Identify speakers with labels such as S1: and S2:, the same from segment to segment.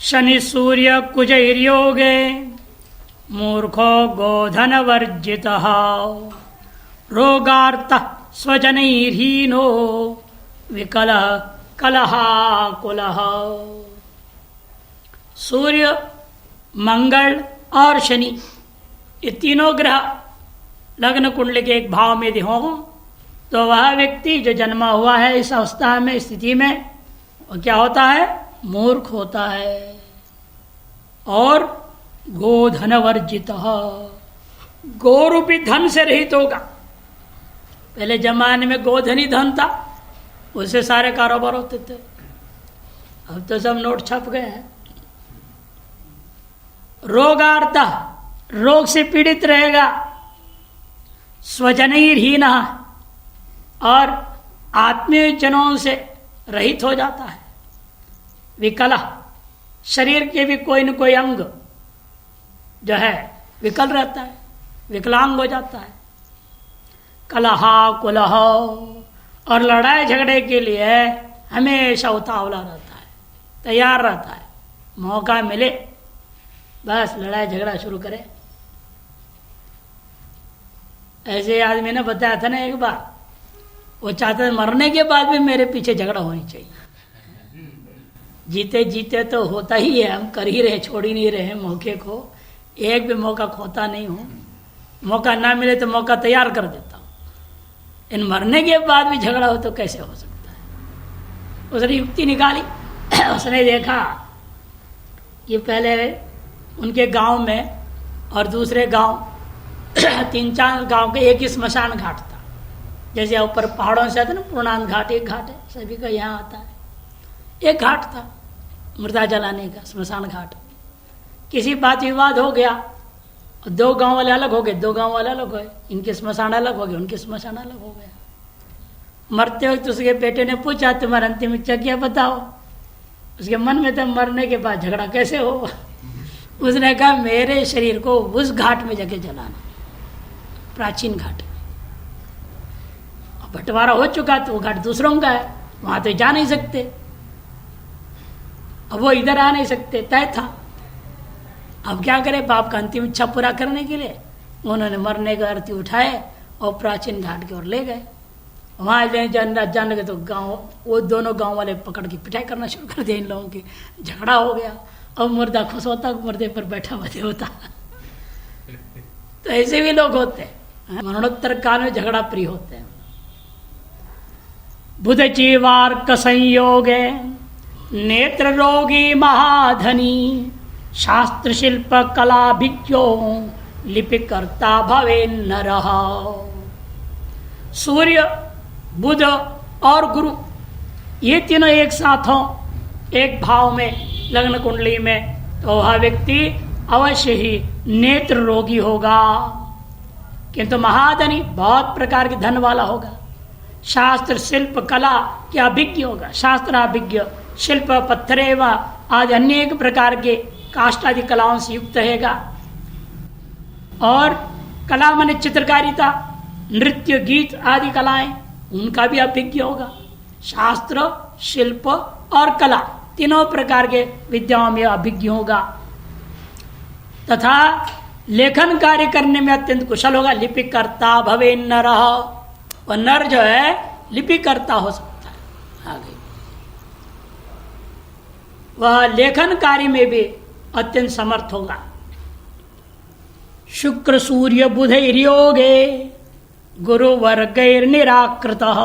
S1: शनि सूर्य कुजैर्योगे मूर्खो गोधन वर्जितः रोगार्तः स्वजनैर्हीनो विकलः कलहाकुलः। सूर्य, मंगल और शनि, ये तीनों ग्रह लग्न कुंडली के एक भाव में यदि हो तो वह व्यक्ति जो जन्मा हुआ है इस अवस्था में, स्थिति में, वो क्या होता है? मूर्ख होता है और गोधन वर्जित, गोरूपी धन से रहित होगा। पहले जमाने में गोधन ही धन था, उससे सारे कारोबार होते थे। अब तो सब नोट छप गए हैं। रोगार्ता, रोग से पीड़ित रहेगा। स्वजनैर्हीन, और आत्मीय जनों से रहित हो जाता है। विकल, शरीर के भी कोई न कोई अंग जो है विकल रहता है, विकलांग हो जाता है। कलहा कुलह, और लड़ाई झगड़े के लिए हमेशा उतावला रहता है, तैयार रहता है। मौका मिले बस लड़ाई झगड़ा शुरू करे। ऐसे आदमी ने बताया था ना एक बार, वो चाहते थे मरने के बाद भी मेरे पीछे झगड़ा होनी चाहिए। जीते जीते तो होता ही है, हम कर ही रहे, छोड़ ही नहीं रहे मौके को, एक भी मौका खोता नहीं हूं। मौका ना मिले तो मौका तैयार कर देता हूं। इन मरने के बाद भी झगड़ा हो तो कैसे हो सकता है? उसने युक्ति निकाली। उसने देखा कि पहले उनके गांव में और दूसरे गांव, 3-4 गांव के एक ही स्मशान घाट था। जैसे ऊपर पहाड़ों से आते ना, पूर्णांत घाट एक घाट है, सभी का यहाँ आता है। एक घाट था मृदा जलाने का, स्मशान घाट। किसी बात विवाद हो गया, 2 गांव वाले अलग हो गए, 2 गांव वाले अलग हो गए, इनके स्मशान अलग हो गए, उनके स्मशान अलग हो गया। मरते वक्त उसके बेटे ने पूछा, तुम्हारा अंतिम इच्छा क्या बताओ? उसके मन में तो मरने के बाद झगड़ा कैसे हो। उसने कहा मेरे शरीर को उस घाट में जाके जलाना, प्राचीन घाट। बंटवारा हो चुका तो वो घाट दूसरों का है, वहां तो जा नहीं सकते। अब वो इधर आ नहीं सकते, तय था। अब क्या करे, बाप का अंतिम इच्छा पूरा करने के लिए उन्होंने मरने का अर्थी उठाए और प्राचीन घाट की ओर ले गए। वहां जान लगे तो गांव, वो दोनों गांव वाले पकड़ के पिटाई करना शुरू कर दिया। इन लोगों की झगड़ा हो गया। अब मुर्दा खुश होता, मुर्दे पर बैठा हुआ होता। तो ऐसे भी लोग होते हैं, मरणोत्तर काल में झगड़ा प्रिय होते हैं। बुध जीवार्क संयोगे नेत्र रोगी महाधनी शास्त्र शिल्प कलाभिज्ञो लिपिकर्ता भवे नरः। सूर्य, बुध और गुरु, ये तीनों एक साथ हों एक भाव में लग्न कुंडली में, तो वह व्यक्ति अवश्य ही नेत्र रोगी होगा, किंतु महाधनी, बहुत प्रकार के धन वाला होगा। शास्त्र शिल्प कला के अभिज्ञ होगा, शास्त्र अभिज्ञ, शिल्प पत्थरे व आज अनेक प्रकार के काष्ठ आदि कलाओं से युक्त रहेगा। और कला माने चित्रकारिता, नृत्य, गीत आदि कलाएं, उनका भी अभिज्ञ होगा। शास्त्र, शिल्प और कला तीनों प्रकार के विद्याओं में अभिज्ञ होगा। तथा लेखन कार्य करने में अत्यंत कुशल होगा। लिपिकर्ता भवे नरः, और नर जो है लिपिकर्ता हो सकता है। आगे वह लेखन कार्य में भी अत्यंत समर्थ होगा। शुक्र सूर्य बुधैर्योगे गुरु वर्गैर्निराकृतः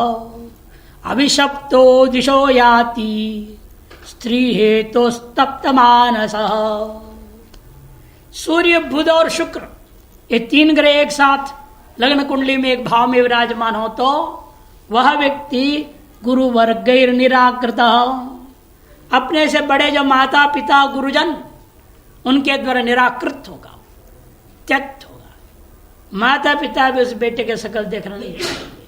S1: अभिशप्तो दिशो याति स्त्री हेतु स्तप्त मानसः। सूर्य, बुध और शुक्र, ये 3 ग्रह एक साथ लग्न कुंडली में एक भाव में विराजमान हो तो वह व्यक्ति गुरु वर्गैर्निराकृतः, अपने से बड़े जो माता पिता गुरुजन, उनके द्वारा निराकृत होगा, त्यक्त होगा। माता पिता भी उस बेटे के शकल देखना नहीं चाहेंगे,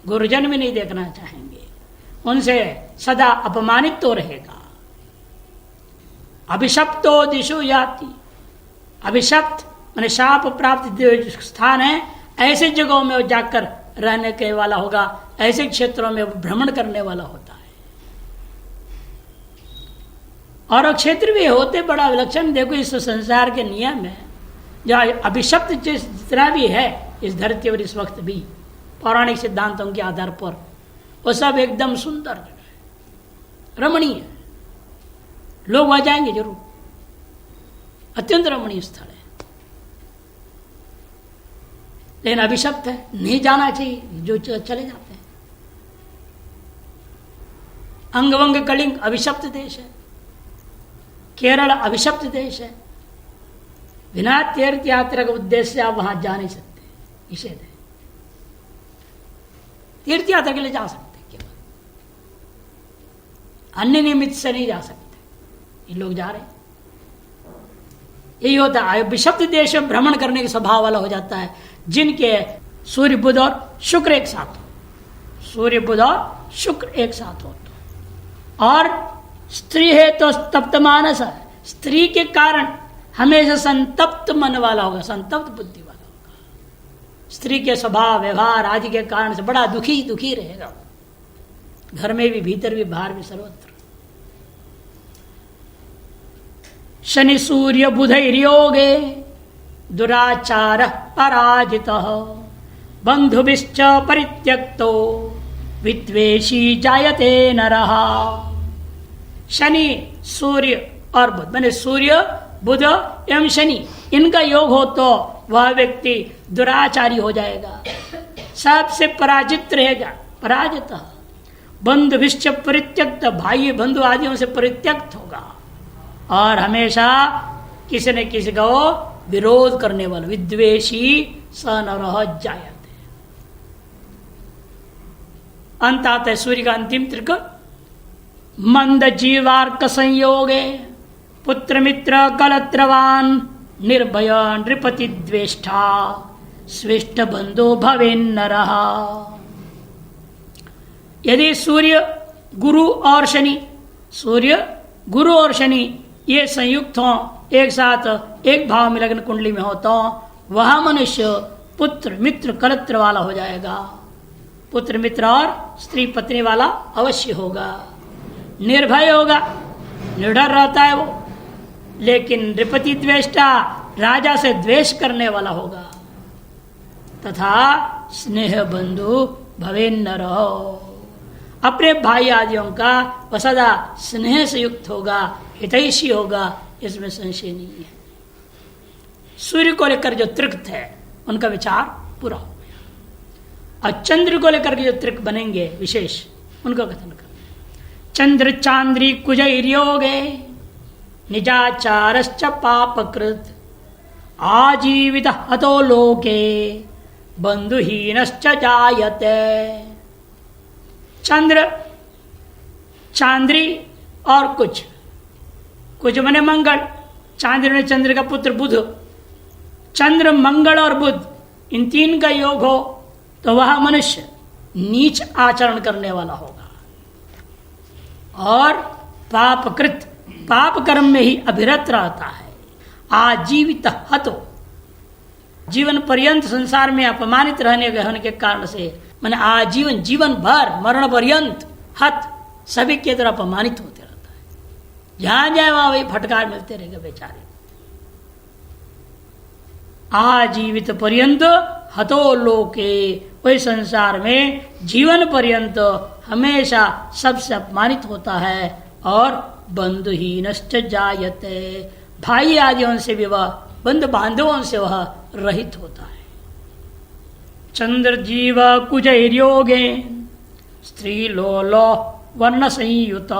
S1: गुरुजन भी नहीं देखना चाहेंगे, उनसे सदा अपमानित तो रहेगा। अभिशप्तो दिशो याति, अभिशप्त माने शाप प्राप्त स्थान है, ऐसे जगहों में वो जाकर रहने के वाला होगा, ऐसे क्षेत्रों में भ्रमण करने वाला होता है। और क्षेत्र भी होते बड़ा विलक्षण। देखो इस संसार के नियम है, जो अभिशप्त जितना भी है इस धरती और इस वक्त भी पौराणिक सिद्धांतों के आधार पर, वो सब एकदम सुंदर रमणीय, लोग वहां जाएंगे जरूर, अत्यंत रमणीय स्थल है। लेकिन अभिशप्त है, नहीं जाना चाहिए, जो चले जाते हैं। अंगवंग कलिंग अभिशप्त देश है, केरल अभिशप्त देश है, बिना तीर्थ यात्रा के उद्देश्य से आप वहां जा नहीं सकते, निषेध है। तीर्थ यात्रा के लिए जा सकते केवल, अन्य निमित्त से नहीं जा सकते। ये लोग जा रहे हैं, यही होता है। अभिशप्त देश में भ्रमण करने के स्वभाव वाला हो जाता है, जिनके सूर्य बुध और शुक्र एक साथ हो, सूर्य बुध और शुक्र एक साथ हो तो। और स्त्री है तो तप्त मानस है, स्त्री के कारण हमेशा संतप्त मन वाला होगा, संतप्त बुद्धि वाला होगा। स्त्री के स्वभाव व्यवहार आदि के कारण से बड़ा दुखी दुखी रहेगा, घर में भी, भीतर भी, बाहर भी, सर्वत्र। शनि सूर्य बुधैर्योगे दुराचार पराजितः बंधुभिश्च परित्यक्तो विद्वेषी जायते नरः। शनि सूर्य और बुध, मैंने सूर्य बुध एवं शनि, इनका योग हो तो वह व्यक्ति दुराचारी हो जाएगा, सबसे पराजित रहेगा, पराजित। बंधुभिश्च परित्यक्त, भाई बंधु आदियों से परित्यक्त होगा, और हमेशा किसी न किसी का वो विरोध करने वाला, विद्वेषी स नरः जायते। अंत आता है सूर्य का अंतिम त्रिक, मंद जीवार्क संयोगे पुत्र मित्र कलत्रवान निर्भय नृपति द्वेष्टा स्वेष्ट बंधु भवेन्नरः। यदि सूर्य गुरु और शनि, सूर्य गुरु और शनि ये संयुक्त हो, एक साथ एक भाव में लग्न कुंडली में हो, तो वह मनुष्य पुत्र मित्र कलत्र वाला हो जाएगा। पुत्र मित्र और स्त्री पत्नी वाला अवश्य होगा, निर्भय होगा, निडर रहता है वो, लेकिन नृपति द्वेष्टा, राजा से द्वेष करने वाला होगा। तथा स्नेह बंधु भवेन्नरः, अपने भाई आदियों का वह सदा स्नेह से युक्त होगा, हितैषी होगा, इसमें संशय नहीं है। सूर्य को लेकर जो तृक्त है उनका विचार पूरा हो गया। और चंद्र को लेकर के जो तृक बनेंगे विशेष, उनका कथन कर। चंद्र चांद्री कुजैर्योगे निजाचारश्च पापकृत आजीवित हतो लोके बंधुहीनश्च जायते। चंद्र, चांद्री और कुछ, कुछ मने मंगल, चांद्र ने चंद्र का पुत्र बुध, चंद्र मंगल और बुध इन तीन का योग हो तो वह मनुष्य नीच आचरण करने वाला होगा, और पापकृत, पाप कर्म में ही अभिरत रहता है। आजीवित हतो, जीवन पर्यंत संसार में अपमानित रहने के कारण से, मैंने आजीवन, जीवन भर, मरण पर्यंत हत, सभी के तरह अपमानित होते रहता है। जहां जाए वहां वही फटकार मिलते रहेगा बेचारे। आजीवित पर्यंत हतो लोके, वही संसार में जीवन पर्यंत हमेशा सबसे अपमानित होता है। और बंधुहीनश्च जायते, भाई आदियों से भी वह, बंधु बांधवों से वह रहित होता है। चंद्र जीव कुजैर्योगे स्त्री लोलो वर्ण संयुत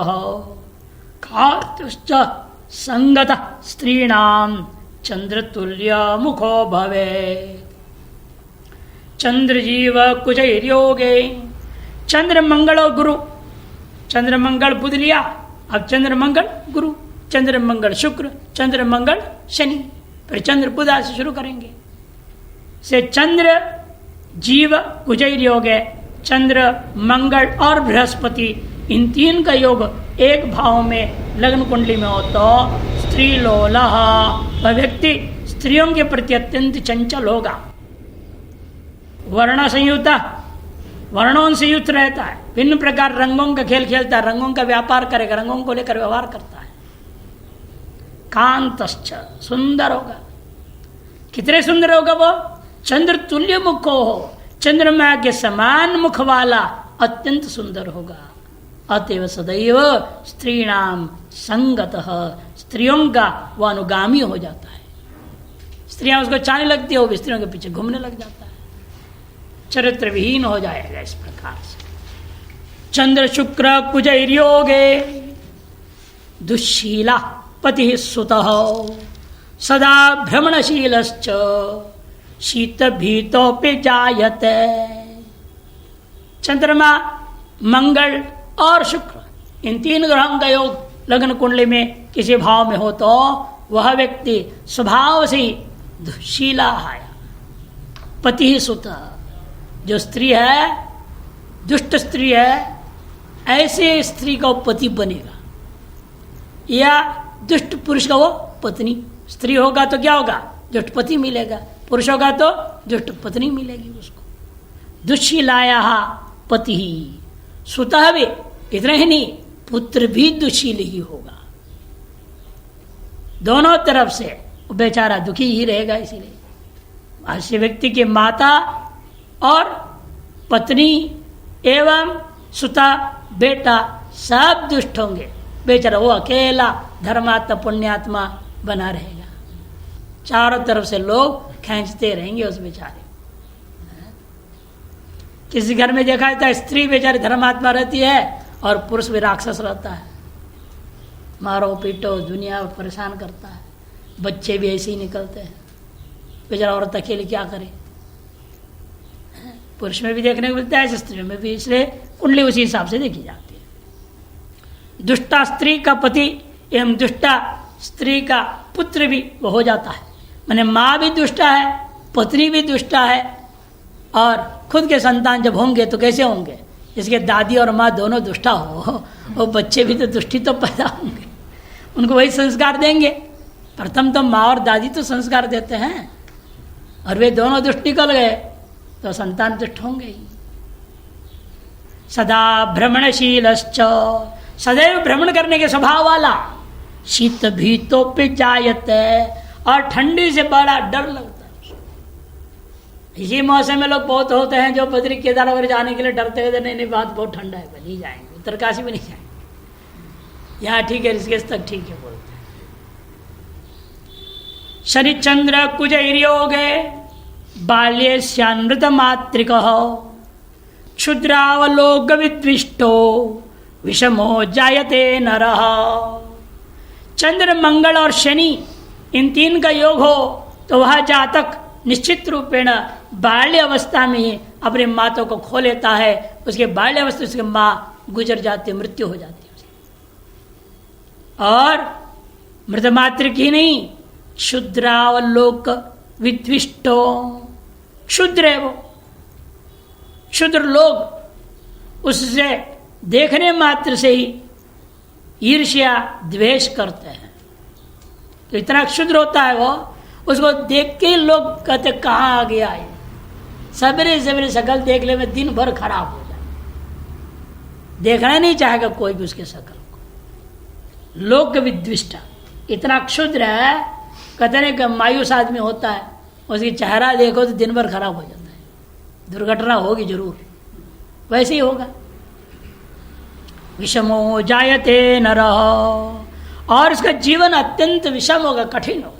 S1: खातुश्च संगत स्त्रीणाम चंद्र तुल्य मुखो भवे। चंद्र जीव कुजैर्योगे, चंद्र मंगल और गुरु, चंद्र मंगल बुध लिया, अब चंद्र मंगल गुरु, चंद्र मंगल शुक्र, चंद्र मंगल शनि, फिर चंद्र बुध से शुरू करेंगे। से चंद्र जीव कुजैर्योगे, चंद्र मंगल और बृहस्पति, इन तीन का योग एक भाव में लग्न कुंडली में हो तो स्त्री लोलह, वह व्यक्ति स्त्रियों के प्रति अत्यंत चंचल होगा। वर्ण संयुक्त, वर्णों से युक्त रहता है, भिन्न प्रकार रंगों का खेल खेलता है, रंगों का व्यापार करेगा, रंगों को लेकर व्यवहार करता है। कांतश्च, सुंदर होगा। कितने सुंदर होगा वो? चंद्र तुल्य मुखो हो, चंद्रमा के समान मुख वाला अत्यंत सुंदर होगा। अतएव सदैव स्त्रीणाम संगतः, स्त्रियों का वह अनुगामी हो जाता है। स्त्रियां उसको चाहने लगती है, वो भी स्त्रियों के पीछे घूमने लग जाता है, चरित्र विहीन हो जाएगा। इस प्रकार से चंद्र शुक्र कुजैर्योगे दुश्शीला पति सुतः सदा भ्रमणशीलश्च शीत भीतोपि जायते। चंद्रमा, मंगल और शुक्र, इन तीन ग्रहों का योग लग्न कुंडली में किसी भाव में हो तो वह व्यक्ति स्वभाव से दुश्शीला है। पति सुत, जो स्त्री है, दुष्ट स्त्री है, ऐसे स्त्री का वो पति बनेगा, या दुष्ट पुरुष का वो पत्नी। स्त्री होगा तो क्या होगा? दुष्ट पति मिलेगा, पुरुष होगा तो दुष्ट पत्नी मिलेगी उसको। दुश्शीलाया पति ही सुतः भी, इतना ही नहीं, पुत्र भी दुशील ही होगा। दोनों तरफ से वो बेचारा दुखी ही रहेगा। इसीलिए ऐसे व्यक्ति के माता और पत्नी एवं सुता बेटा सब दुष्ट होंगे। बेचारा वो अकेला धर्मात्मा पुण्यात्मा बना रहेगा। चारों तरफ से लोग खींचते रहेंगे उस बेचारे। किसी घर में देखा जाता है स्त्री बेचारी धर्मात्मा रहती है और पुरुष भी राक्षस रहता है, मारो पीटो दुनिया परेशान करता है, बच्चे भी ऐसे ही निकलते हैं। बेचारा औरत अकेली क्या करे? पुरुष में भी देखने को मिलता है, स्त्रियों में भी, इसलिए कुंडली उसी हिसाब से देखी जाती है। दुष्टा स्त्री का पति एवं दुष्टा स्त्री का पुत्र भी वो हो जाता है। माने माँ भी दुष्टा है, पत्नी भी दुष्टा है, और खुद के संतान जब होंगे तो कैसे होंगे? जिसके दादी और माँ दोनों दुष्टा हो, वो बच्चे भी तो दुष्टी तो पैदा होंगे, उनको वही संस्कार देंगे। प्रथम तो माँ और दादी तो संस्कार देते हैं, और वे दोनों दुष्ट निकल गए तो संतान दुष्ट होंगे ही। सदा भ्रमणशीलश्च, सदैव भ्रमण करने के स्वभाव वाला। शीत भीतोपि जायते, और ठंडी से बड़ा डर लगता है। इसी मौसम में लोग बहुत होते हैं जो बद्री केदार वगैरह जाने के लिए डरते हैं, नहीं बात बहुत ठंडा है, नहीं जाएंगे, उत्तरकाशी भी नहीं जाएंगे, यहाँ ठीक है, ऋषिकेश तक ठीक है बोलते हैं। शनि चंद्र कुजैर्योगे बाल्ये स्यानृत मातृक क्षुद्रावलोक विद्विष्टो विषमो जायते नरः। चंद्र मंगल और शनि इन तीन का योग हो तो वह जातक निश्चित रूपेण बाल्य अवस्था में ही अपने माता को खो लेता है। उसके बाल्य अवस्था उसकी माँ गुजर जाती है, मृत्यु हो जाती है उसकी। और मृत मात्र की नहीं, क्षुद्रावलोक विद्विष्टो, क्षुद्र है वो, क्षुद्र लोग उससे देखने मात्र से ही ईर्ष्या द्वेष करते हैं। तो इतना क्षुद्र होता है वो, उसको देख के लोग कहते कहाँ आ गया है, सवेरे सवेरे शकल देख ले में दिन भर खराब हो जाए, देखना नहीं चाहेगा कोई भी उसके शकल को। लोक विद्विष्टा इतना क्षुद्र है, कहते नहीं कि मायूस आदमी होता है, उसकी चेहरा देखो तो दिन भर खराब हो जाता है, दुर्घटना होगी जरूर, वैसे ही होगा। विषमो जायते नरः, और उसका जीवन अत्यंत विषम होगा, कठिन होगा।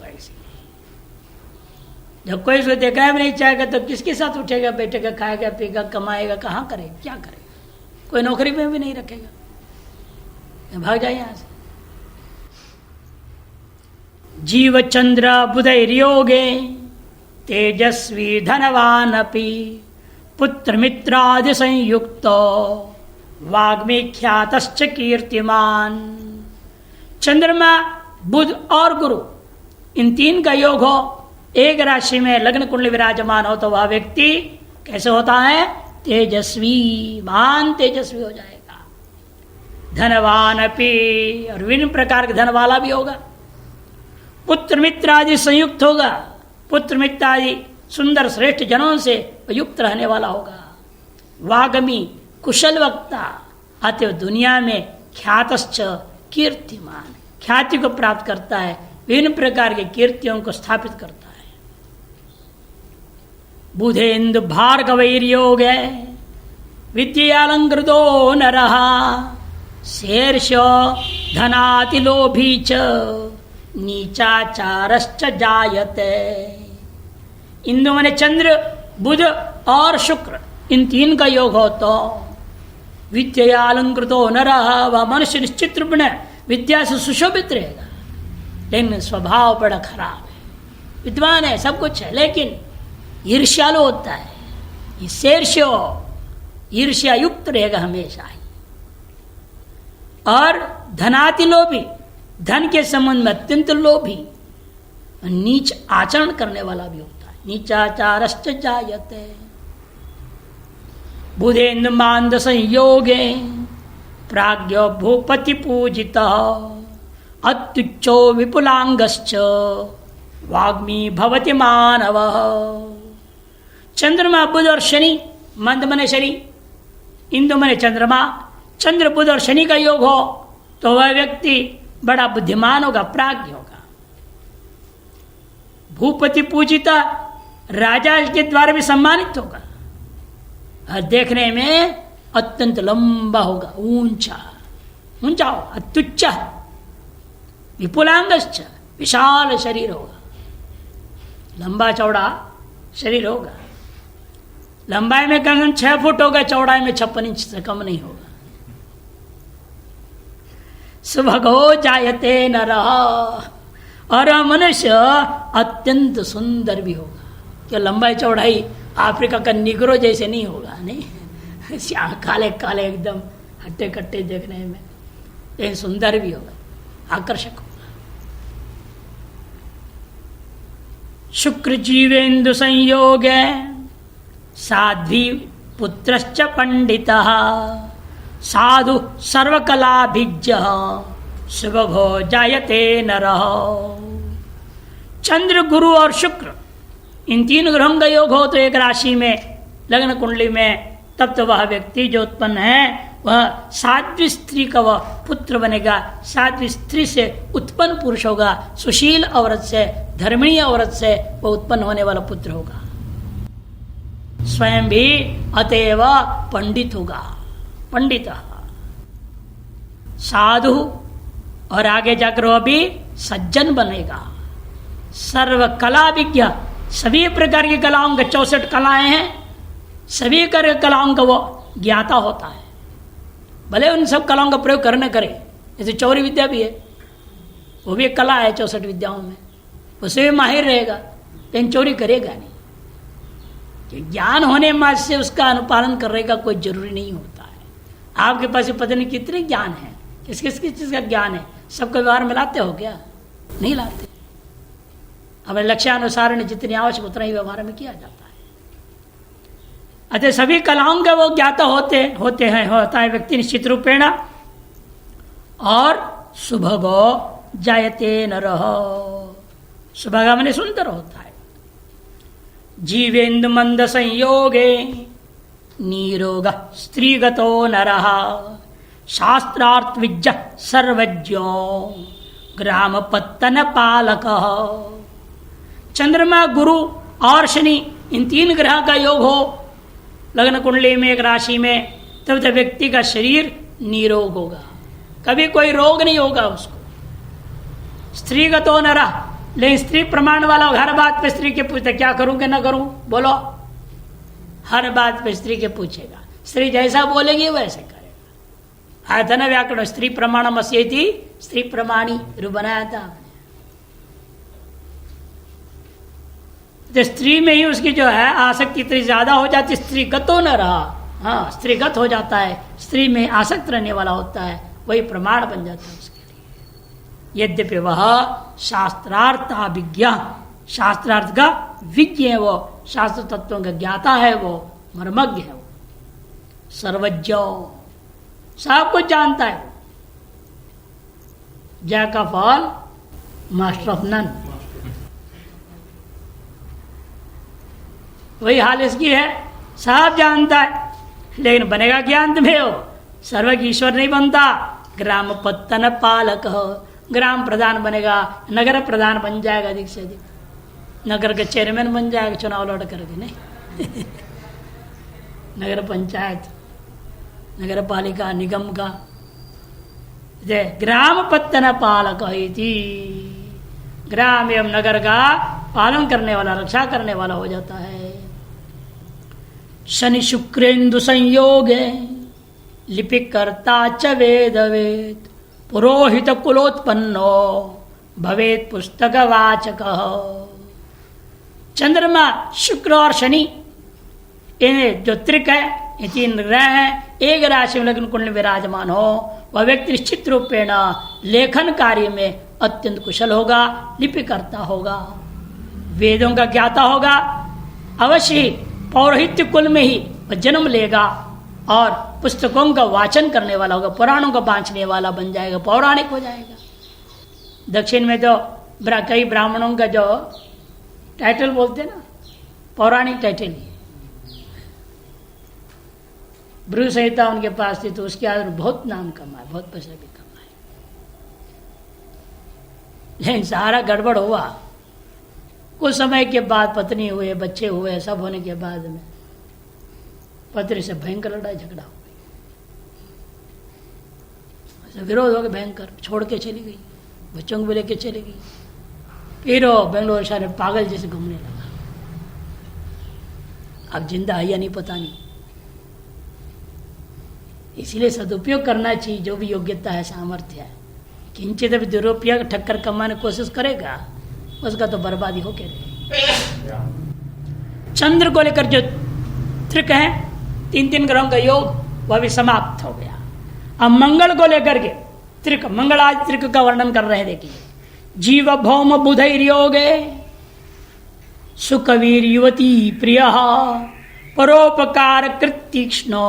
S1: जब कोई उसको देखना भी नहीं चाहेगा तो किसके साथ उठेगा, बैठेगा, खाएगा, पीएगा, कमाएगा, कहाँ करेगा, क्या करेगा? कोई नौकरी में भी नहीं रखेगा, भाग जाए यहां से। जीव चंद्र बुधैर्योगे तेजस्वी धनवान अपि पुत्र मित्रादि संयुक्तो वाग्मी ख्यातश्च कीर्तिमान। चंद्रमा, बुध और गुरु इन तीन का योग हो, एक राशि में लग्न कुंडली विराजमान हो तो वह व्यक्ति कैसे होता है? तेजस्वी, महान तेजस्वी हो जाएगा। धनवान अपि, और विभिन्न प्रकार के धन वाला भी होगा। पुत्र मित्र आदि संयुक्त होगा, पुत्र मित्र आदि सुंदर श्रेष्ठ जनों से युक्त रहने वाला होगा। वागमी, कुशल वक्ता, अतः दुनिया में ख्यातश्च कीर्तिमान, ख्याति को प्राप्त करता है, विभिन्न प्रकार के कीर्तियों को स्थापित करता है। बुधेन्दु भार्गवैर्योग विद्यालंकृतो नरः शेर्ष धनातिलोभी च नीचाचारश्च जायते। इंदु माने चंद्र, बुध और शुक्र, इन तीन का योग हो तो विद्या अलंकृतो नरः, वह मनुष्य निश्चित रूप में विद्या से सुशोभित रहेगा, लेकिन स्वभाव बड़ा खराब है। विद्वान है, सब कुछ है, लेकिन ईर्ष्यालु होता है, ईर्ष्यो ईर्ष्या युक्त रहेगा हमेशा ही। और धनाति लोभी, धन के संबंध में अत्यंत लोभी, नीच आचरण करने वाला भी होता है। नीचाचारश्च जायते। बुधेन्द्र मांद संयोगे प्राज्ञ भूपति पूजितः अत्युच्चो विपुलांगश्च वाग्मी भवति मानवः। चंद्रमा, बुध और शनि, मंद मने शनि, इंदु मने चंद्रमा, चंद्र बुध और शनि का योग हो तो वह व्यक्ति बड़ा बुद्धिमान होगा, प्राज्ञ होगा। भूपति पूजिता, राजा के द्वारा भी सम्मानित होगा और देखने में अत्यंत लंबा होगा, ऊंचा ऊंचा होगा, अत्युच्च, विपुलांगश्च, विशाल शरीर होगा, लंबा चौड़ा शरीर होगा। लंबाई में कम से कम 6 फुट होगा, चौड़ाई में 56 इंच से कम नहीं होगा। सुभगो जायते नरः, और मनुष्य अत्यंत सुंदर भी होगा। क्या लंबाई चौड़ाई अफ्रीका का निगरो जैसे नहीं होगा, नहीं, श्याम काले काले एकदम हट्टे कट्टे देखने में, लेकिन सुंदर भी होगा, आकर्षक होगा। शुक्र जीवेन्दु संयोगे साध्वी पुत्रश्च पंडितः साधु सर्वकलाभिज्ञः शुभगो जायते नरः। चंद्र, गुरु और शुक्र, इन 3 ग्रहों का योग हो तो एक राशि में, लग्न कुंडली में, तब तो वह व्यक्ति जो उत्पन्न है वह साध्वी स्त्री का वह पुत्र बनेगा। साध्वी स्त्री से उत्पन्न पुरुष होगा, सुशील औरत से, धर्मीय औरत से वह उत्पन्न होने वाला पुत्र होगा। स्वयं भी अतएव पंडित होगा, पंडित साधु, और आगे जाकर वह भी सज्जन बनेगा। सर्व कला विज्ञ, सभी प्रकार की कलाओं के 64 कलाएं हैं, सभी कलाओं का वो ज्ञाता होता है। भले उन सब कलाओं का प्रयोग करने करे, जैसे चौरी विद्या भी है, वो भी एक कला है 64 विद्याओं में, उसे भी माहिर रहेगा, लेकिन चोरी करेगा नहीं। ज्ञान होने मात्र से उसका अनुपालन करने का कोई जरूरी नहीं होता है। आपके पास पता नहीं कितने ज्ञान है, किस किस चीज का ज्ञान है, सबका व्यवहार में लाते हो क्या? नहीं लाते। हमें लक्ष्यानुसार जितनी आवश्यक उतना ही व्यवहार में किया जाता है। अतः सभी कलाओं का वो ज्ञाता होता है व्यक्ति निश्चित रूपेण। और सुभगो जायते नरः, सुभगा माने सुंदर होता है। जीवेन्दु मंद संयोगे नीरोग स्त्रीगतो नरः शास्त्रार्थ विज्ञ सर्वज्ञो ग्राम पत्तन पालकः। चंद्रमा, गुरु और शनि, इन 3 ग्रह का योग हो लग्न कुंडली में, एक राशि में, तब तो व्यक्ति का शरीर निरोग होगा, कभी कोई रोग नहीं होगा उसको। स्त्रीगतो नरः, लेकिन स्त्री प्रमाण वाला हर बात पे स्त्री के पूछते क्या करूं कि ना करूं, बोलो, हर बात पे स्त्री के पूछेगा। स्त्री जैसा बोलेगी वैसे करेगा। आया था ना व्याकरण, स्त्री प्रमाणम अस्येति, स्त्री प्रमाणी रूप बनाया था। तो स्त्री में ही उसकी जो है आसक्ति इतनी ज्यादा हो जाती, स्त्रीगतो न रहा, हाँ स्त्रीगत हो जाता है, स्त्री में आसक्त रहने वाला होता है, वही प्रमाण बन जाता है उसके लिए। यद्यपि वह शास्त्रार्थ अभिज्ञ, शास्त्रार्थ का विज्ञ है, वो शास्त्र तत्वों का ज्ञाता है, वो मर्मज्ञ है, वो सर्वज्ञ, सब कुछ जानता है। Jack of all master of none, वही हाल इसकी है, सब जानता है, लेकिन बनेगा क्या अंत में? हो सर्वज्ञ ईश्वर नहीं बनता। ग्राम पत्तन पालक, ग्राम प्रधान बनेगा, नगर प्रधान बन जाएगा, अधिक से अधिक नगर के चेयरमैन बन जाएगा चुनाव लड़ करके, नहीं नगर पंचायत, नगर पालिका, निगम का ग्राम पत्तन पालक थी, ग्राम एवं नगर का पालन करने वाला, रक्षा करने वाला हो जाता है। शनि शुक्रेन्दु संयोग लिपिक कर्ता च वेद वेद, पुरोहित कुलोत्पन्नो भवेत पुस्तक वाचक। चंद्रमा, शुक्र और शनि, इन्हें जो त्रिक है, ये तीन ग्रह हैं, एक राशि में लग्न कुंडली विराजमान हो, वह व्यक्ति निश्चित रूपेण लेखन कार्य में अत्यंत कुशल होगा, लिपिकर्ता होगा, वेदों का ज्ञाता होगा, अवश्य ही पौरोहित्य कुल में ही वह जन्म लेगा और पुस्तकों का वाचन करने वाला होगा, पुराणों का बांचने वाला बन जाएगा, पौराणिक हो जाएगा। दक्षिण में तो कई ब्राह्मणों का जो टाइटल बोलते ना, पौराणिक टाइटल ही, ब्रू संहिता उनके पास थी, तो उसके आधार बहुत नाम कमाए, बहुत पैसा भी कमाए, लेकिन सारा गड़बड़ हुआ। कुछ समय के बाद पत्नी हुए, बच्चे हुए, सब होने के बाद में पत्नी से भयंकर लड़ाई झगड़ा हो गई, विरोध हो गया भयंकर, छोड़ के चली गई, बच्चों को भी लेके चली गई, फिर वो बेंगलोर शहर में पागल जैसे घूमने लगा। अब जिंदा है या नहीं पता नहीं, इसीलिए सदुपयोग करना चाहिए, जो भी योग्यता है, सामर्थ्य है। किंचित भी दुरुपयोग ठक्कर कमाने की कोशिश करेगा, उसका तो बर्बादी हो के रहेगा। चंद्र को लेकर जो त्रिक है, तीन तीन ग्रहों का योग, वह भी समाप्त हो गया। अब मंगल को लेकर के त्रिक, मंगल आज त्रिक का वर्णन कर रहे हैं। देखिए, जीव भौम बुधैर योगे सुकवीर युवती प्रिय, परोपकार कृतीक्ष्णो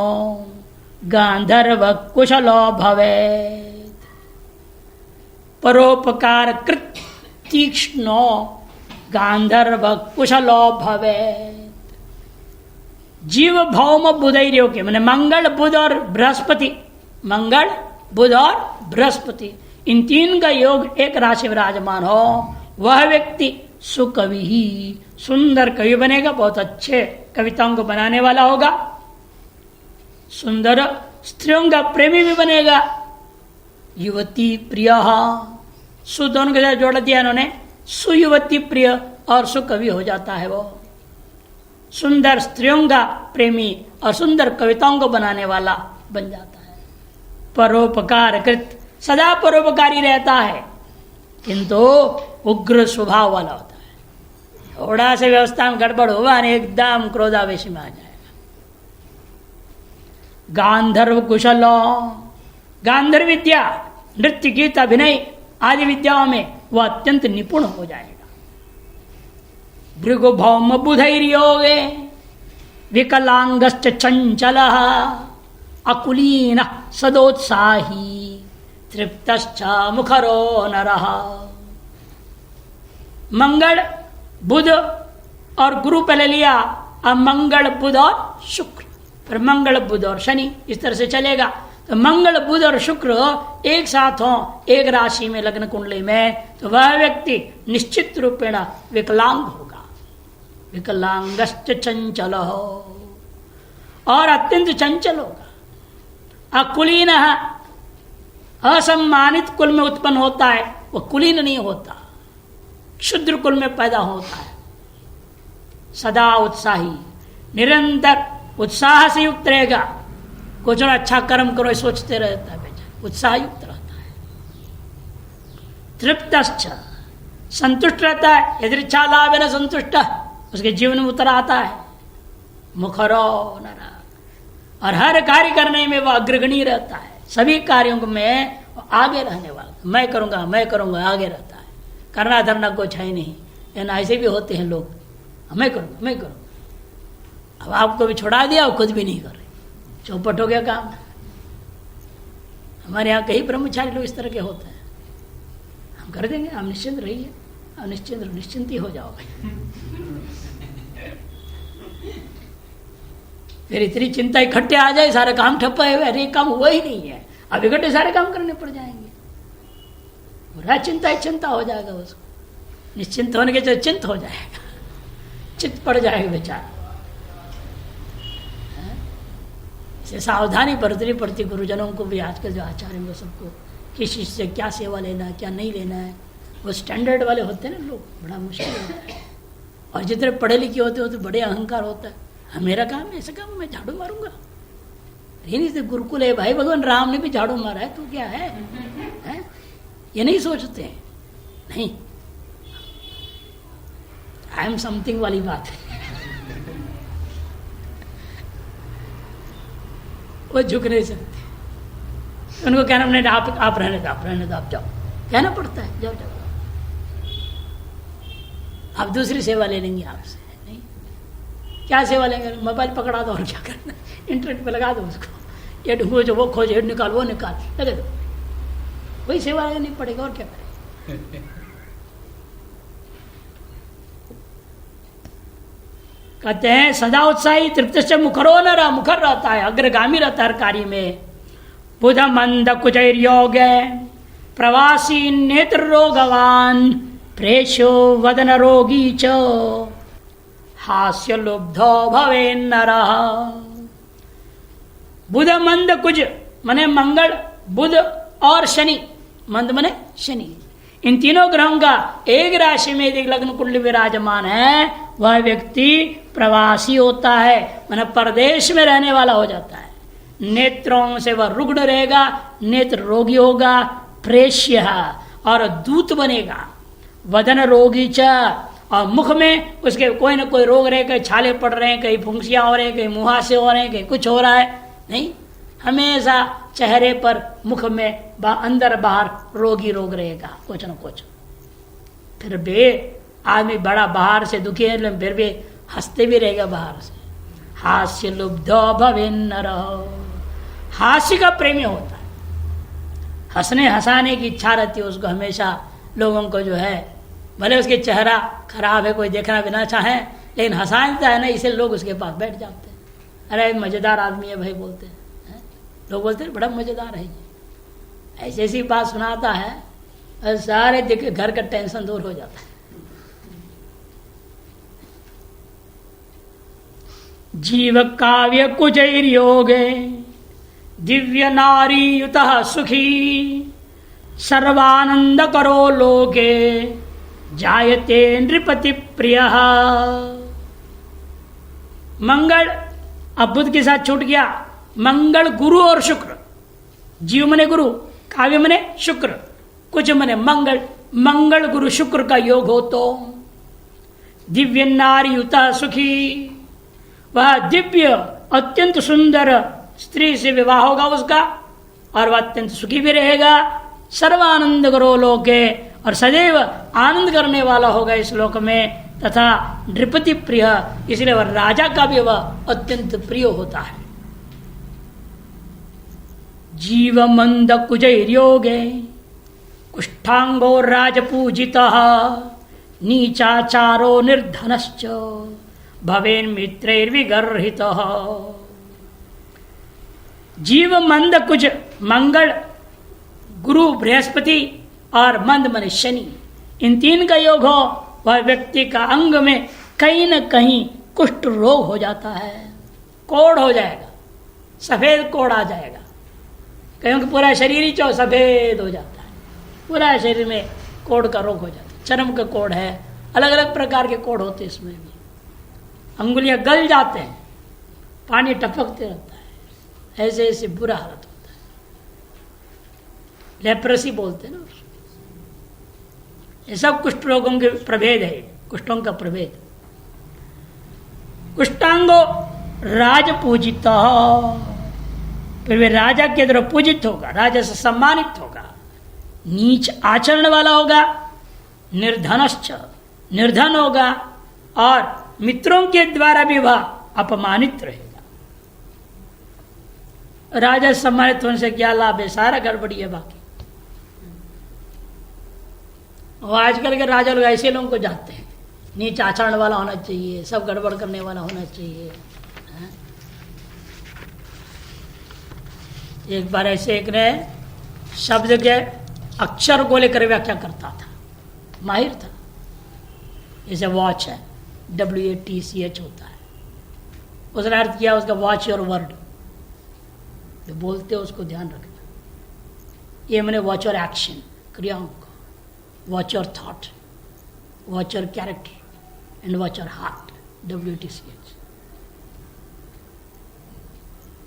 S1: गांधर्व कुशलो भवेत्। परोपकार कृतीक्ष्णो गांधर्व कुशलो भवेत्। जीव भौम बुधैर योगे, मैंने मंगल, बुध और बृहस्पति, मंगल, बुध और बृहस्पति, इन तीन का योग एक राशि में विराजमान हो, वह व्यक्ति सुकवि ही, सुंदर कवि बनेगा, बहुत अच्छे कविताओं को बनाने वाला होगा, सुंदर स्त्रियों का प्रेमी भी बनेगा, युवती प्रिय, सु दोनों के साथ जोड़ दिया इन्होंने, सुयुवती प्रिय और सुकवि हो जाता है। वो सुंदर स्त्रियों का प्रेमी और सुंदर कविताओं को बनाने वाला बन जाता है। परोपकार कृत, सदा परोपकारी रहता है, किंतु उग्र स्वभाव वाला होता है। थोड़ा से व्यवस्था में गड़बड़ होगा, एकदम क्रोधावेश में आ जाएगा। गांधर्व कुशलो, गांधर्व विद्या, नृत्य, गीत, अभिनय आदि विद्याओं में वह अत्यंत निपुण हो जाएगा। भृगु भौम बुधैर योगे विकलांगश्च चंचलः, अकुलीन सदोत्साही तृप्तश्च मुखरो नरः। मंगल, बुध और गुरु पहले लिया, अब मंगल, बुध और शुक्र, फिर मंगल, बुध और शनि, इस तरह से चलेगा। तो मंगल, बुध और शुक्र एक साथ हो, एक राशि में, लग्न कुंडली में, तो वह व्यक्ति निश्चित रूपेण विकलांग होगा। विकलांगश्च चंचल हो, और अत्यंत चंचल होगा। अकुलीन, असम्मानित कुल में उत्पन्न होता है, वह कुलीन नहीं होता, क्षुद्र कुल में पैदा होता है। सदा उत्साही, निरंतर उत्साह से युक्त रहेगा, कुछ और अच्छा कर्म करो सोचते रहता है, बेचारा उत्साह युक्त रहता है। तृप्तश्च, संतुष्ट रहता है, यदृच्छा लाभ न संतुष्ट, उसके जीवन में उतर आता है। मुखरो नर, और हर कार्य करने में वह अग्रगणी रहता है, सभी कार्यों में आगे रहने वाला, मैं करूंगा मैं करूंगा, आगे रहता है। करना धरना कुछ है नहीं, लेकिन ऐसे भी होते हैं लोग, मैं करूंगा मैं करूंगा। अब आपको भी छोड़ा दिया और खुद भी नहीं कर रहे, चौपट हो गया काम। हमारे यहाँ कई ब्रह्मचारी लोग इस तरह के होते हैं, हम कर देंगे, हम निश्चिंत रहिए, हम निश्चिंत ही हो जाओगे। फिर इतनी चिंता इकट्ठे आ जाए, सारे काम ठप्पा है, अरे काम हुआ ही नहीं है, अब इकट्ठे सारे काम करने पड़ जाएंगे। पूरा चिंता ही चिंता हो जाएगा उसको, निश्चिंत होने के चलते चिंत हो जाएगा, चित्त पड़ जाएगा बेचारा। इसे सावधानी बरतनी पड़ती गुरुजनों को भी, आजकल जो आचार्य हैं वो सबको, किस चीज़ से क्या सेवा लेना है क्या नहीं लेना है। वो स्टैंडर्ड वाले होते हैं ना लोग, बड़ा मुश्किल होता है। और जितने पढ़े लिखे होते हो तो बड़े अहंकार होता है, हाँ मेरा काम है, ऐसा काम मैं झाड़ू मारूंगा। ये नहीं तो गुरुकुल है भाई, भगवान राम ने भी झाड़ू मारा है, तू क्या है? ये नहीं सोचते हैं, नहीं आई एम समथिंग वाली बात है। वो झुक नहीं सकते, उनको कहना नहीं, आप रहने दो, आप रहने दो, आप जाओ, कहना पड़ता है, जाओ जाओ, आप दूसरी सेवा ले लेंगे आपसे। नहीं, क्या सेवा लेंगे? मोबाइल पकड़ा दो और क्या करना, इंटरनेट पे लगा दो उसको, ये ढूंढो जो वो खोज, ये निकाल वो निकाल, लगे दो, वही सेवा लेनी पड़ेगा और क्या करें। कहते हैं सदा उत्साही तृप्त से मुखरो न रहा, मुखर रहता है, अग्रगामी रहता है कार्य में। बुध मंद कुचैर योग प्रवासी नेत्र रोगवान प्रेशो वदन रोगी च हास्य लुब्धो भवे नर। बुध मंद कुज मने मंगल, बुध और शनि, मंद मने शनि, इन तीनों ग्रहों का एक राशि में यदि लग्न कुंडली विराजमान है, वह व्यक्ति प्रवासी होता है, माने परदेश में रहने वाला हो जाता है। नेत्रों से वह रुग्ण रहेगा, नेत्र रोगी होगा, प्रेष्य और दूत बनेगा, वदन रोगी च, और मुख में उसके कोई ना कोई रोग रहे, कहीं छाले पड़ रहे हैं, कहीं फुंसियां हो रहे हैं, कहीं मुहासे हो रहे हैं, कहीं कुछ हो रहा है, नहीं, हमेशा चेहरे पर मुख में अंदर बाहर रोगी रोग रहेगा कुछ न कुछ। फिर भी आदमी बड़ा बाहर से दुखी है, फिर भी हंसते भी रहेगा बाहर से। हास्य लुब्धो भवेन्नर, हास्य का प्रेमी होता है, हंसने हंसाने की इच्छा रहती है उसको हमेशा। लोगों को जो है भले उसके चेहरा खराब है, कोई देखना भी ना चाहे, लेकिन हंसाता है ना, इसे लोग उसके पास बैठ जाते हैं। अरे मजेदार आदमी है भाई, बोलते हैं लोग, बोलते हैं बड़ा मजेदार है ये, ऐसी ऐसी बात सुनाता है और सारे घर का टेंशन दूर हो जाता है। जीव काव्य कुचैर योगे दिव्य नारी युत सुखी सर्वानंद करो लोके जायते नृपति प्रिय। मंगल अब बुध के साथ छूट गया, मंगल गुरु और शुक्र, जीव मने गुरु, काव्य मने शुक्र, कुछ मने मंगल, मंगल गुरु शुक्र का योग हो तो दिव्य नारी युता सुखी, वह दिव्य अत्यंत सुंदर स्त्री से विवाह होगा उसका, और वह अत्यंत सुखी भी रहेगा। सर्वानंद करो लोके, और सदैव आनंद करने वाला होगा इस लोक में, तथा नृपति प्रिय, इसलिए वह राजा का भी वह अत्यंत प्रिय होता है। जीव मंद कुजैर योगे कुष्ठांगो राजपूजितः नीचाचारो निर्धनश्च भवेन मित्रैर्विगर्हितः। जीव मंद कुज, मंगल गुरु बृहस्पति और मंद मन शनि, इन तीन का योग हो, वह व्यक्ति का अंग में कहीं न कहीं कुष्ठ रोग हो जाता है, कोढ़ हो जाएगा, सफेद कोढ़ आ जाएगा, कहीं पूरा शरीर ही सफेद हो जाता है, पूरा शरीर में कोढ़ का रोग हो जाता है। चर्म का कोढ़ है, अलग अलग प्रकार के कोढ़ होते हैं, इसमें भी अंगुलियां गल जाते हैं, पानी टपकते रहता है, ऐसे ऐसे बुरा हालत होता है, लेप्रेसी बोलते हैं ना। ये सब कुष्ठ रोगों के प्रभेद है, कुष्ठों का प्रभेद। कुष्ठांगो राज पूजित, फिर वे राजा के द्वारा पूजित होगा, राजा से सम्मानित होगा, नीच आचरण वाला होगा, निर्धनश्च, निर्धन होगा, और मित्रों के द्वारा भी वह अपमानित रहेगा। राजा सम्मानित होने से क्या लाभ है? सारा गड़बड़ी है बाकी। और आजकल के राजा लोग ऐसे लोगों को जाते हैं, नीच आचरण वाला होना चाहिए, सब गड़बड़ करने वाला होना चाहिए। एक बार ऐसे एक ने शब्द के अक्षर को लेकर व्याख्या करता था, माहिर था। जैसे वॉच है, WATCH होता है, उसने अर्थ किया उसका वॉच योर वर्ड, जो बोलते हो उसको ध्यान रखना। ये मैंने वॉच योर एक्शन, क्रियाओं को, watch your thought, watch your character and watch your heart, WATCH।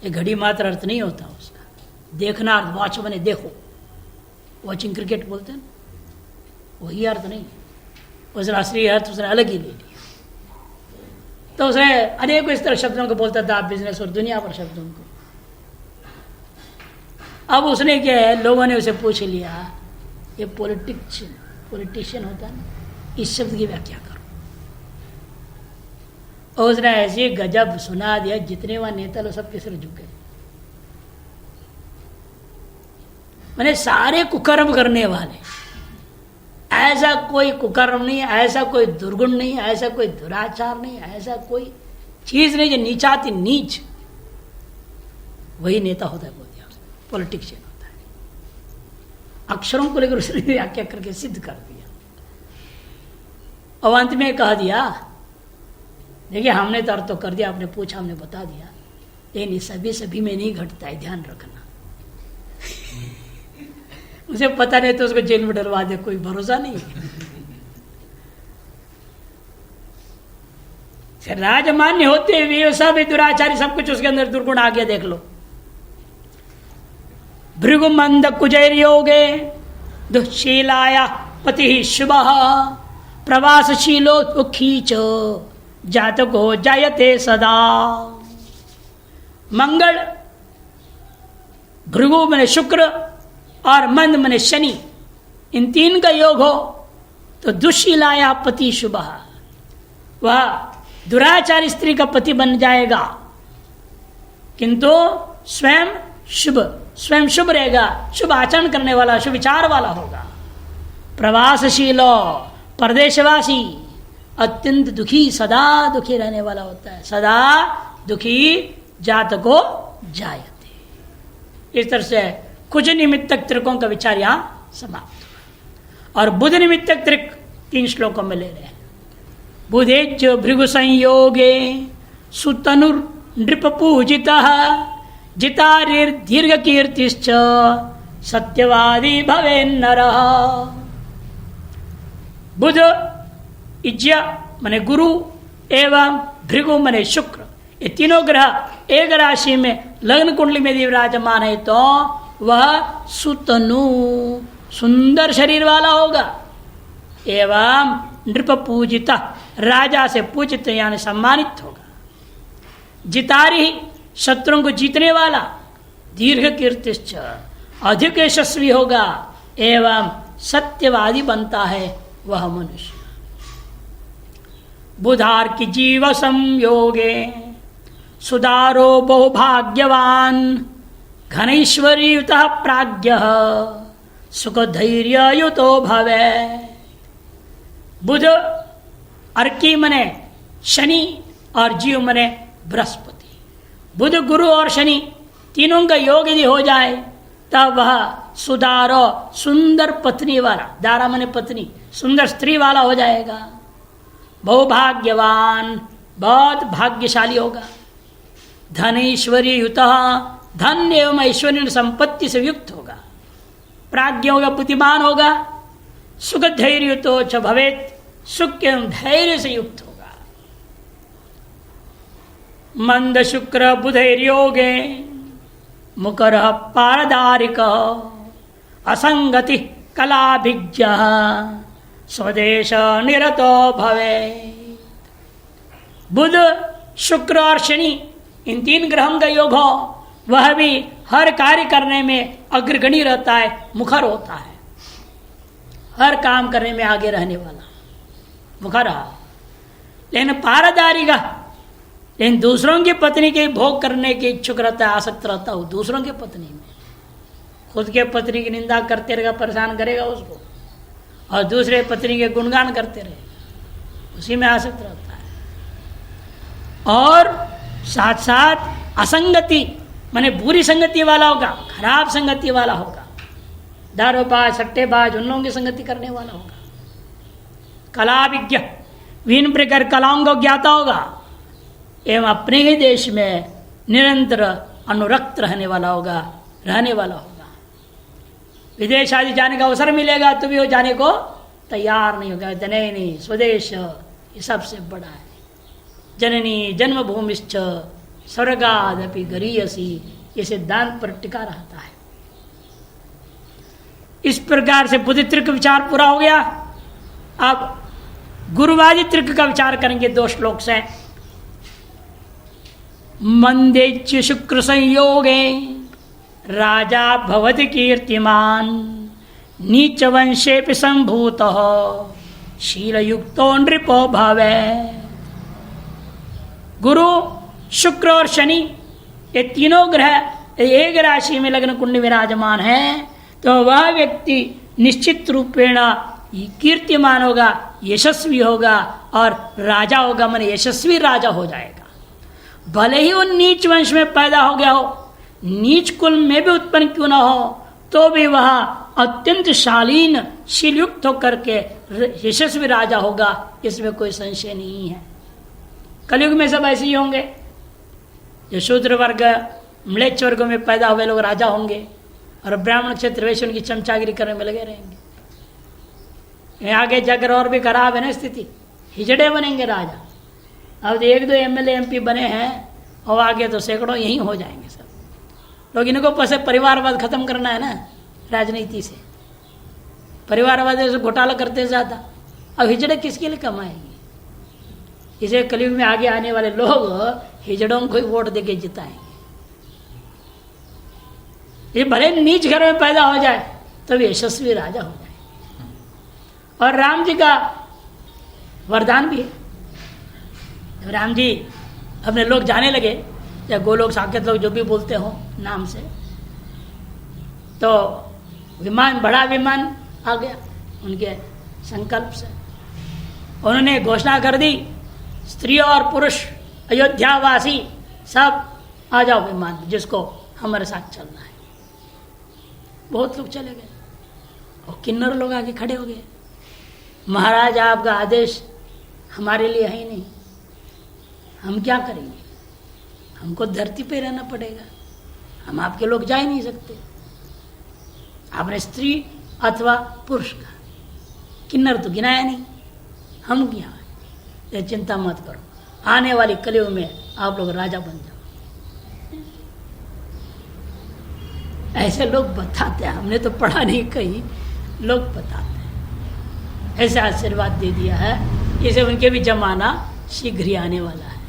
S1: ये घड़ी मात्र अर्थ नहीं होता उसका, देखना अर्थ, वॉच मैंने देखो, वॉचिंग क्रिकेट बोलते हैं, वही अर्थ नहीं, उसने असली अर्थ उसने अलग ही ले लिया। तो उसने अनेक इस तरह शब्दों को बोलता था, बिजनेस और दुनिया पर शब्दों को। अब उसने क्या है, लोगों ने उसे पूछ लिया, ये पॉलिटिशियन होता है ना, इस शब्द की व्याख्या करो। और उसने ऐसे गजब सुना दिया, जितने वहां नेता लोग सबके सिर झुके। मैंने सारे कुकर्म करने वाले, ऐसा कोई कुकर्म नहीं, ऐसा कोई दुर्गुण नहीं, ऐसा कोई दुराचार नहीं, ऐसा कोई चीज नहीं जो नीचाती नीच, वही नेता होता है, बोल दिया पॉलिटिशियन होता है। अक्षरों को लेकर उसने व्याख्या करके सिद्ध कर दिया। और अंत में कह दिया, देखिए हमने तो अर्थ तो कर दिया, आपने पूछा हमने बता दिया, लेकिन सभी में नहीं घटता है, ध्यान रखना। उसे पता नहीं तो उसको जेल में डलवा दे, कोई भरोसा नहीं है। राजमान्य होते हुए सब दुराचारी, सब कुछ उसके अंदर दुर्गुण आ गया, देख लो। भृगु मंद कुजैर्योगे दुःशीलाया पति शुभ प्रवासशीलो दुखी च जातको जायते सदा। मंगल भृगु मने शुक्र और मंद मने शनि, इन तीन का योग हो तो दुःशीलाया पति शुभ, वह दुराचारी स्त्री का पति बन जाएगा, किंतु स्वयं शुभ रहेगा, शुभ आचरण करने वाला, शुभ विचार वाला होगा। प्रवासशीलो परदेशवासी, अत्यंत दुखी, सदा दुखी रहने वाला होता है, सदा दुखी जातको जायते। इस तरह से कुछ निमित्तक त्रिकों का विचार यहां समाप्त हुआ। और बुध निमित्तक त्रिक 3 श्लोकों में ले रहे हैं। बुधेज भृगु संयोगे सुतनुर नृप पूजितः जितारिर दीर्घ कीर्तिश्च सत्यवादी भवे नरः। बुध इज्य मने गुरु एवं भृगु मने शुक्र, ये तीनों ग्रह एक राशि में लग्न कुंडली में यदि विराजमान है तो वह सुतनु, सुंदर शरीर वाला होगा, एवं नृप पूजिता, राजा से पूजित यानी सम्मानित होगा। जितारी, शत्रुओं को जीतने वाला, दीर्घ कीर्तिश्च, अधिक यशस्वी होगा, एवं सत्यवादी बनता है वह मनुष्य। बुधार की जीव संयोगे सुदारो बहुभाग्यवान घनैश्वर्युत प्राज्ञ सुख धैर्य युतो भवे। बुध अर्की मने शनि और जीव मने बृहस्पति। बुध गुरु और शनि तीनों का योग यदि हो जाए तब वह सुदारो, सुंदर पत्नी वाला, दारा मने पत्नी, सुंदर स्त्री वाला हो जाएगा। बहुभाग्यवान, बहुत भाग्यशाली होगा। धनैश्वर्य युत, धन एवं ऐश्वर्य संपत्ति से युक्त होगा। प्राज्ञ होगा, बुद्धिमान होगा। सुख धैर्य युतो च भवेत, सुख एवं धैर्य से युक्त होगा। मंद शुक्र बुधैर्योगे मुकर पारदारिक असंगति कलाभिज्ञ स्वदेश निरतो भवे। बुध शुक्र और शनि इन 3 ग्रहों का योग हो, वह भी हर कार्य करने में अग्रगणी रहता है, मुखर होता है, हर काम करने में आगे रहने वाला मुखर रहा। लेकिन पारदारी का, लेकिन दूसरों की पत्नी के भोग करने के इच्छुक रहता है, आसक्त रहता हो दूसरों की पत्नी में। खुद के पत्नी की निंदा करते रहेगा, परेशान करेगा उसको, और दूसरे पत्नी के गुणगान करते रहेगा, उसी में आसक्त रहता है। और साथ साथ असंगति माने बुरी संगति वाला होगा, खराब संगति वाला होगा, दारूबाज, सट्टेबाज, उन लोगों की संगति करने वाला होगा। कला विज्ञ, विभिन्न प्रकार कलाओं को ज्ञाता होगा एवं अपने ही देश में निरंतर अनुरक्त रहने वाला होगा। विदेश आदि जाने का अवसर मिलेगा तो भी वो जाने को तैयार नहीं होगा। नहीं, स्वदेश ये सबसे बड़ा है। जननी जन्मभूमिश्च स्वर्गादपि गरीयसी, ये सिद्धांत पर टिका रहता है। इस प्रकार से बुद्धित्रिक विचार पूरा हो गया। अब गुरुवादी त्रिक का विचार करेंगे 2 श्लोक से। मंदेच्य शुक्र संयोगे राजा भवति कीर्तिमान, नीच वंशे संभूत शीलयुक्तो नृपो भवे। गुरु, शुक्र और शनि ये तीनों ग्रह एक राशि में लग्न कुंड विराजमान है तो वह व्यक्ति निश्चित रूपेण कीर्तिमान होगा, यशस्वी होगा और राजा होगा, मन यशस्वी राजा हो जाएगा। भले ही वो नीच वंश में पैदा हो गया हो, नीच कुल में भी उत्पन्न क्यों ना हो, तो भी वह अत्यंत शालीन शीलयुक्त होकर के यशस्वी राजा होगा, इसमें कोई संशय नहीं है। कलयुग में सब ऐसे ही होंगे। जो शूद्र वर्ग, म्लेच्छ वर्ग में पैदा हुए लोग राजा होंगे और ब्राह्मण क्षेत्र वैश्य उनकी चमचागिरी करने में लगे रहेंगे। आगे जाकर और भी खराब है ना स्थिति, हिजड़े बनेंगे राजा। अब 1-2 MLA MP बने हैं और आगे तो सैकड़ों यही हो जाएंगे सब लोग। इनको परिवारवाद खत्म करना है ना राजनीति से, परिवारवाद से घोटाला करते ज्यादा। अब हिजड़े किसके लिए कमाएंगे? इसे कलयुग में आगे आने वाले लोग हिजड़ों को ही वोट देके जिताएंगे। ये भले नीच घर में पैदा हो जाए तो भी यशस्वी राजा हो जाए। और राम जी का वरदान भी है। राम जी अपने लोग जाने लगे, या गोलोक साकेत लोग जो भी बोलते हो नाम से, तो विमान, बड़ा विमान आ गया उनके संकल्प से। उन्होंने घोषणा कर दी, स्त्री और पुरुष अयोध्यावासी सब आ जाओ विमान, जिसको हमारे साथ चलना है। बहुत लोग चले गए और किन्नर लोग आगे खड़े हो गए। महाराज आपका आदेश हमारे लिए है ही नहीं, हम क्या करेंगे? हमको धरती पे रहना पड़ेगा, हम आपके लोग जा ही नहीं सकते। आपने स्त्री अथवा पुरुष का, किन्नर तो गिनाया नहीं, हम क्या है? ये चिंता मत करो, आने वाली कलयुग में आप लोग राजा बन जाओ। ऐसे लोग बताते हैं, हमने तो पढ़ा नहीं कहीं, लोग बताते हैं। ऐसे आशीर्वाद दे दिया है, इसे उनके भी जमाना शीघ्र ही आने वाला है।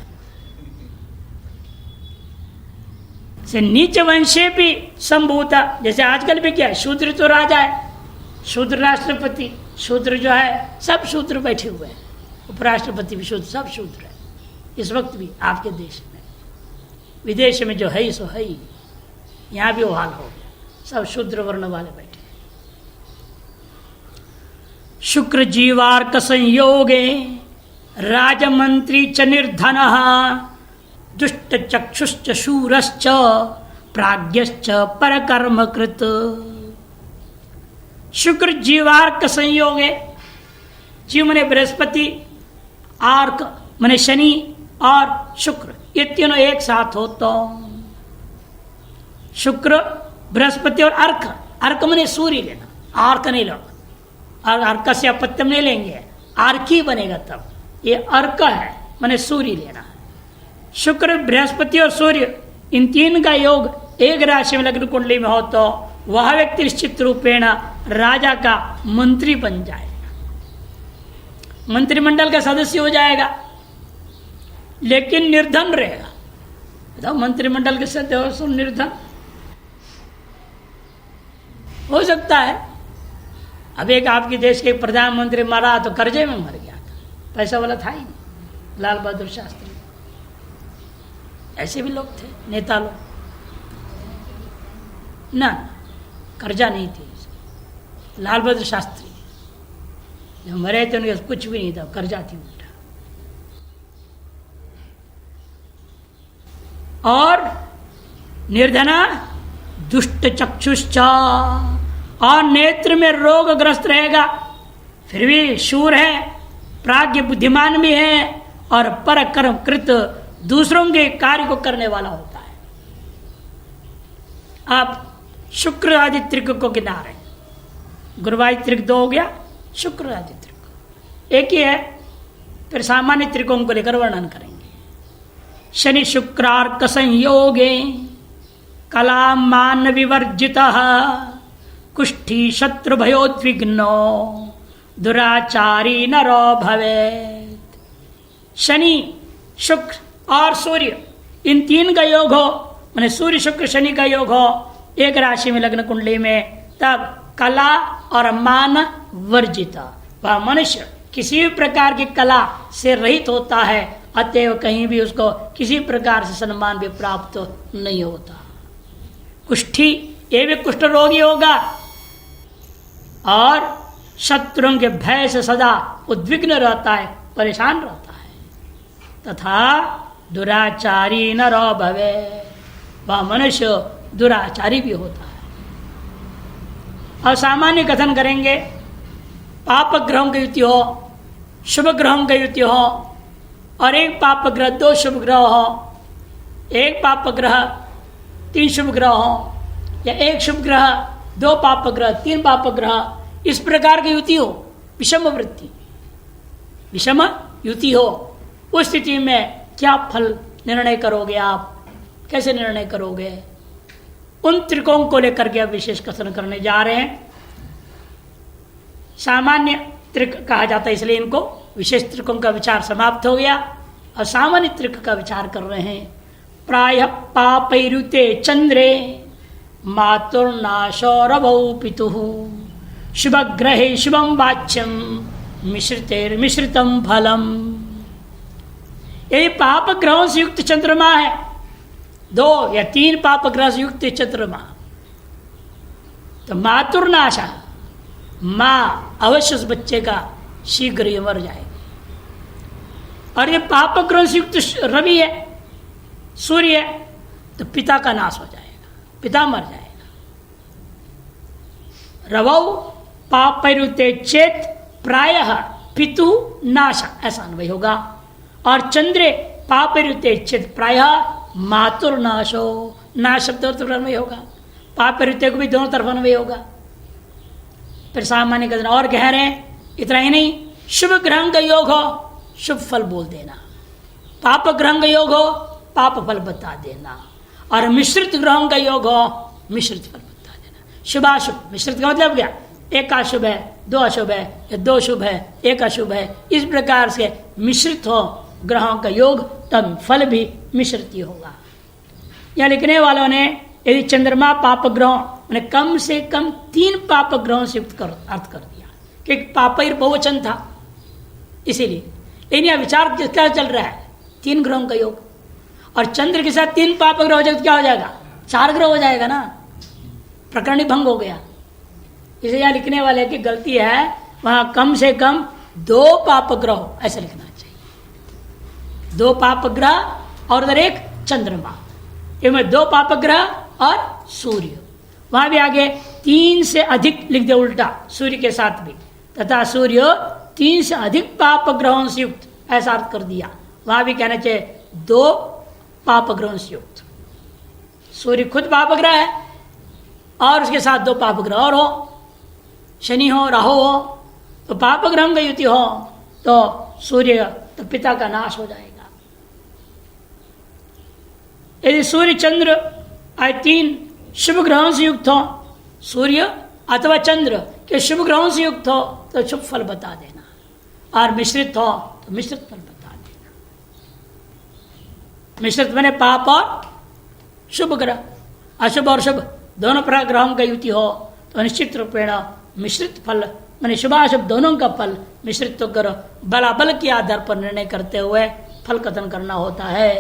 S1: से नीच वंशे भी संभूता, जैसे आजकल भी क्या है, शूद्र तो राजा है, शूद्र राष्ट्रपति, शूद्र जो है सब शूद्र बैठे हुए हैं, उपराष्ट्रपति भी शूद्र, सब शूद्र है। इस वक्त भी आपके देश में, विदेश में जो है सो है ही, यहाँ भी वो हाल हो गया, सब शूद्र वर्ण वाले बैठे। शुक्र जीवार्क संयोगे राजमंत्री च निर्धन दुष्ट चक्षुश्च शूरश्च प्राज्ञश्च परकर्म कृत। शुक्र जीवार्क संयोगे, जीव मने बृहस्पति, आर्क मने शनि और शुक्र, ये तीनों एक साथ हो तो शुक्र, बृहस्पति और अर्क, अर्क मने सूर्य लेना, आर्क नहीं लो, अर्क से अपत्यम नहीं लेंगे, आर्क ही बनेगा तब। ये अर्क है मने सूर्य लेना। शुक्र, बृहस्पति और सूर्य, इन तीन का योग एक राशि में लग्न कुंडली में हो तो वह व्यक्ति निश्चित रूपेण राजा का मंत्री बन जाएगा, मंत्रिमंडल का सदस्य हो जाएगा, लेकिन निर्धन रहेगा। बताओ, मंत्रिमंडल के सदस्य निर्धन हो सकता है। अब एक आपके देश के प्रधानमंत्री मरा तो कर्जे में मर गया था, पैसा वाला था ही नहीं, लाल बहादुर शास्त्री, ऐसे भी लोग थे, नेता लोग ना, कर्जा नहीं थी। लाल बहादुर शास्त्री जब मरे थे उनके कुछ भी नहीं था, कर्जा थी उल्टा। और निर्धना दुष्ट चक्षुश्च और नेत्र में रोगग्रस्त रहेगा, फिर भी शूर है, प्राज्ञ बुद्धिमान भी है और परकर्म कृत दूसरों के कार्य को करने वाला होता है। आप शुक्र आदि त्रिक को गिना रहे हैं, गुरुवाई त्रिक 2 हो गया, शुक्र आदि त्रिक एक ही है। फिर सामान्य त्रिकों को लेकर वर्णन करेंगे। शनि शुक्रार्क संयोगे कला मान विवर्जिता कुष्ठी शत्रु भयोद्विग्नो दुराचारी नरो भवेत्। शनि शुक्र और सूर्य इन 3 का योग हो, माने सूर्य शुक्र शनि का योग हो एक राशि में लग्न कुंडली में, तब कला और मान वर्जित, वह मनुष्य किसी भी प्रकार की कला से रहित होता है, अतएव कहीं भी उसको किसी प्रकार से सम्मान भी प्राप्त नहीं होता। कुष्ठी ये भी कुष्ठ रोगी होगा और शत्रुओं के भय से सदा उद्विग्न रहता है, परेशान रहता है। तथा दुराचारी नरो भवे, वह मनुष्य दुराचारी भी होता है। और सामान्य कथन करेंगे, पाप ग्रहों की युति हो, शुभ ग्रहों की युति हो, और एक पाप ग्रह 2 शुभ ग्रह हो, एक पाप ग्रह 3 शुभ ग्रह हो, या एक शुभ ग्रह 2 पाप ग्रह 3 पाप ग्रह, इस प्रकार की युति हो, विषम वृत्ति विषम युति हो, उस स्थिति में क्या फल निर्णय करोगे आप, कैसे निर्णय करोगे? उन त्रिकों को लेकर के आप विशेष कथन करने जा रहे हैं। सामान्य त्रिक कहा जाता है, इसलिए इनको विशेष त्रिकों का विचार समाप्त हो गया और सामान्य त्रिक का विचार कर रहे हैं। प्राय पापैरुते चंद्रे मातुर्नाशो रवौ पितुः शुभ ग्रहे शुभम वाच्यम मिश्रितम फलम। यदि पाप ग्रहों से युक्त चंद्रमा है, 2 या 3 पाप ग्रह से युक्त चंद्रमा, तो मातुर्नाशा, माँ अवश्य उस बच्चे का शीघ्र ही मर जाएगी। और ये पाप ग्रह से युक्त रवि है, सूर्य है, तो पिता का नाश हो जाएगा, पिता मर जाएगा। रवौ पापैरुते चेत प्रायः पितु नाश, ऐसा अन्वय होगा। और चंद्रे पापैरुते चेत प्रायः मातुर्नाशो, नाश शब्द दोनों तरफ अन्वय होगा, पापैरुते को भी दोनों तरफ अन्वय होगा। फिर सामान्य कथन और कह रहे हैं, इतना ही नहीं, शुभ ग्रह का योग हो शुभ फल बोल देना, पाप ग्रह का योग हो पाप फल बता देना, और मिश्रित ग्रहों का योग हो मिश्रित फल बता देना। शुभाशुभ, मिश्रित का मतलब क्या, एक अशुभ है 2 अशुभ है, या 2 शुभ है 1 अशुभ है, इस प्रकार से मिश्रित हो ग्रहों का योग, तब फल भी मिश्रित ही होगा। यह लिखने वालों ने यदि चंद्रमा पाप ग्रहों मैंने कम से कम 3 पाप ग्रहों से युक्त अर्थ कर दिया, क्योंकि पापैर बहुवचन था इसीलिए। लेकिन यह विचार क्या चल रहा है, 3 ग्रहों का योग, और चंद्र के साथ 3 पाप ग्रह हो जाए तो क्या हो जाएगा, 4 ग्रह हो जाएगा ना, प्रकरण ही भंग हो गया। इसे यह लिखने वाले की गलती है, वहां कम से कम 2 पाप ग्रह ऐसे लिखना चाहिए, 2 पाप ग्रह और उधर एक चंद्रमा, इनमें 2 पाप ग्रह और सूर्य, वहां भी आगे 3 से अधिक लिख दे उल्टा सूर्य के साथ भी, तथा सूर्य 3 से अधिक पाप ग्रहों से युक्त, ऐसा अर्थ कर दिया। वहां भी कहना चाहिए 2 पाप ग्रहों से युक्त। सूर्य खुद पाप ग्रह है और उसके साथ 2 पाप ग्रह और हो, शनि हो राहु हो, तो पाप ग्रह का युति हो तो सूर्य तो पिता का नाश हो जाएगा। यदि सूर्य चंद्र 3 शुभ ग्रहों से युक्त हो, सूर्य अथवा चंद्र के शुभ ग्रहों से युक्त हो तो शुभ फल बता देना, और मिश्रित हो तो मिश्रित फल बता देना। मिश्रित मैंने पाप और शुभ ग्रह, अशुभ और शुभ दोनों प्रकार ग्रहों का युति हो तो निश्चित रूपेण मिश्रित फल मैंने शुभाशुभ दोनों का फल मिश्रित कर बलाबल के आधार पर निर्णय करते हुए फल कथन करना होता है।